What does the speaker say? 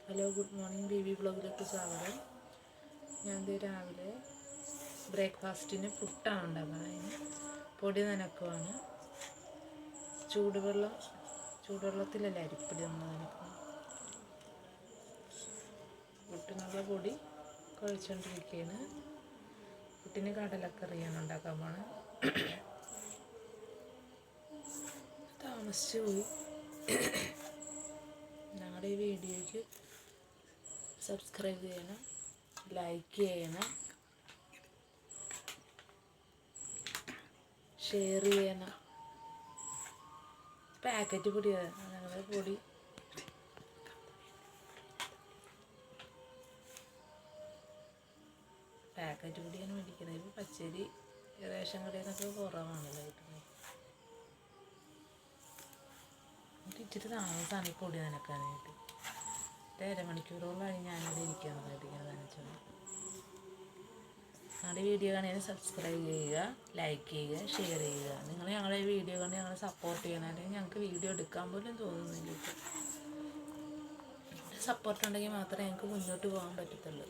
Hello, good morning. B V ബ്ലോഗിലേക്ക് സ്വാഗതം. ഞാൻ രാവിലെ ബ്രേക്ക്ഫാസ്റ്റിന് പുട്ടാണ് ഉണ്ടാക്കുന്നത്. അതിന് പൊടി നനക്കുവാണ്. ചൂടുവെള്ളത്തിലല്ല അരിപ്പൊടി നമ്മൾ നനക്കുന്നത്. പുട്ടിനുള്ള പൊടി കുഴച്ചുകൊണ്ടിരിക്കുകയാണ്. പുട്ടിന് കടലക്കറിയാണ് ഉണ്ടാക്കാൻ പോണത്. താമസിച്ചു പോയി. ഞങ്ങളുടെ ഈ വീഡിയോയ്ക്ക് സബ്സ്ക്രൈബ് ചെയ്യണം, ലൈക്ക് ചെയ്യണം, ഷെയർ ചെയ്യണം. പാക്കറ്റ് പൊടിയാണ് ഞങ്ങളുടെ പൊടി. പാക്കറ്റ് പൊടിയാണ് മേടിക്കുന്നത്. ഇപ്പോൾ പച്ചരി റേഷൻ കടയിൽ നിന്നൊക്കെ കുറവാണല്ലോ കിട്ടുന്നത്. ഇച്ചിരി താമസമാണ് ഈ പൊടി നനക്കാനായിട്ട്. അരമണിക്കൂറോളമായി ഞാനിവിടെ ഇരിക്കുന്നത് നനച്ചത്. ഞങ്ങളുടെ വീഡിയോ കാണാൻ സബ്സ്ക്രൈബ് ചെയ്യുക, ലൈക്ക് ചെയ്യുക, ഷെയർ ചെയ്യുക. നിങ്ങൾ ഞങ്ങളുടെ വീഡിയോ കണ്ട് ഞങ്ങളെ സപ്പോർട്ട് ചെയ്യണം. അല്ലെങ്കിൽ ഞങ്ങൾക്ക് വീഡിയോ എടുക്കാൻ പോലും തോന്നുന്നില്ല. ഇപ്പോൾ സപ്പോർട്ട് ഉണ്ടെങ്കിൽ മാത്രമേ ഞങ്ങൾക്ക് മുന്നോട്ട് പോകാൻ പറ്റത്തുള്ളൂ.